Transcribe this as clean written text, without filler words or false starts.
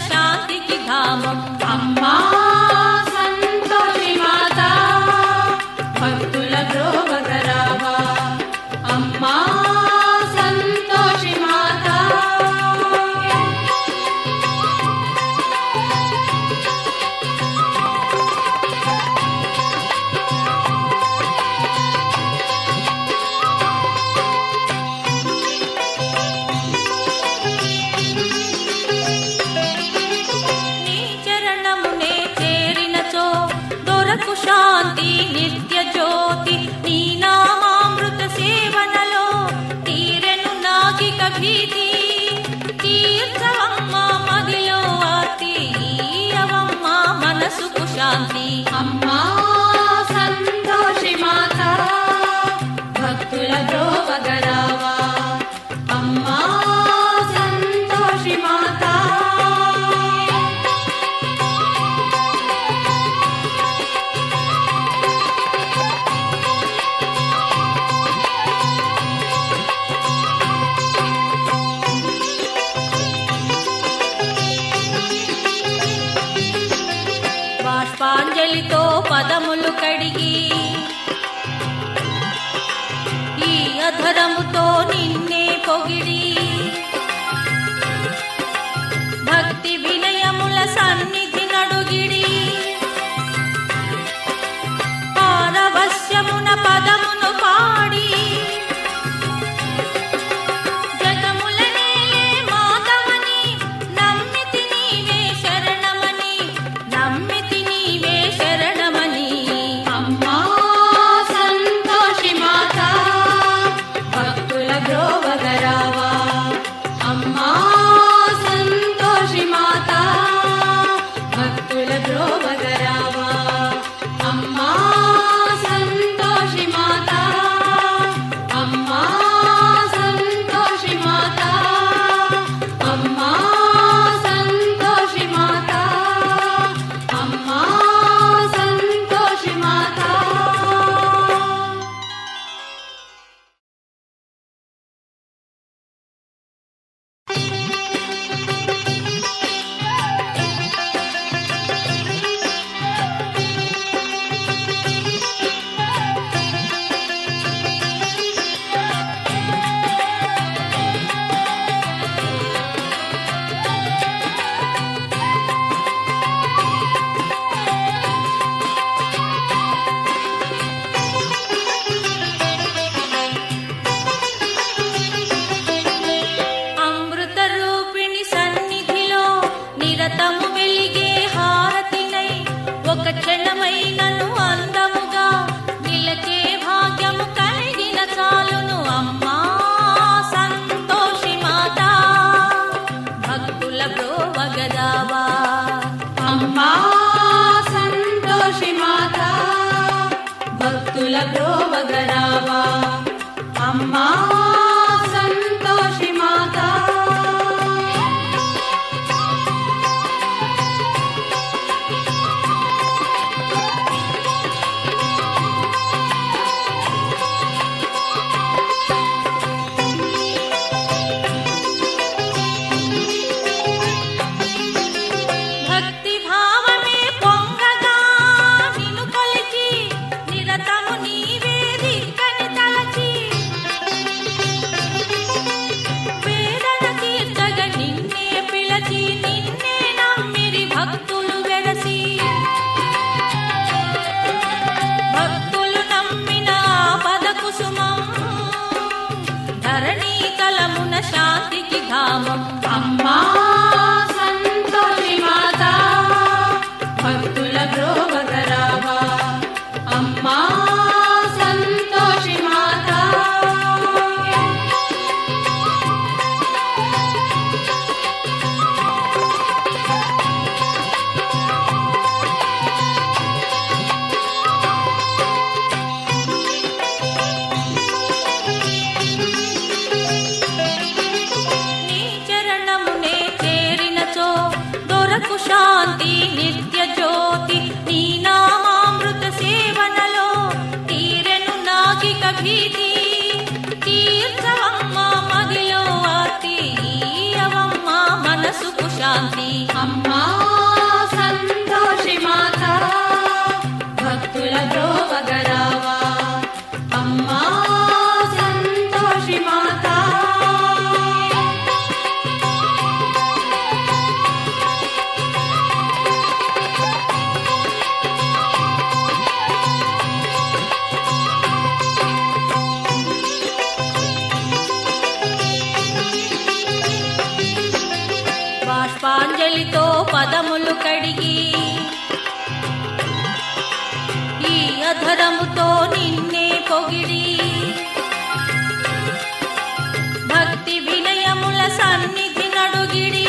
శాంతికి ధామం. అమ్మా సంతోషి మాత భక్తుల బ్రోవగరావా. అమ్మా సంతోషి మాత శాంతి నిత్య జ్యోతి నీ నామామృత సేవనలో తీరెను నాకిక భీతి. తీర్చవమ్మ మదిలో ఆర్తి ఇయ్యవమ్మ మనసుకు శాంతి. అమ్మా సంతోషి మాత భక్తుల బ్రోవగరావా. అమ్మా సంతోషి మాత బాష్పాంజలితో పదములు కడిగి ఈ అధరముతో నిన్నే పొగిడి భక్తి వినయముల సన్నిధి నడుగిడి పారవశ్యమున పదమును పాడి క్షణమైనను అందముగా నిలచే భాగ్యము కలిగిన చాలును. అమ్మా సంతోషి మాత భక్తుల బ్రోవగరావా. అమ్మా సంతోషి మాత భక్తుల బ్రోవగరావా. అమ్మా సంతోషి మాత శాంతికి ధామం. అమ్మా సంతోషి మాత భక్తుల బ్రోవగరావా. అమ్మా సంతోషి మాత శాంతి నిత్య జ్యోతి నీ నామామృత సేవనలో తీరెను నాకిక భీతి. తీర్చవమ్మ మదిలో ఆర్తి ఇయ్యవమ్మ మనసుకు శాంతి. అమ్మా సంతోషి మాత భక్తుల ద్రోవగరావా అమ్మా సంతోషి మాత బాష్పాంజలితో పదములు కడిగి ఈ అధరముతో నిన్నే పొగిడి భక్తి వినయముల సన్నిధి నడుగిడి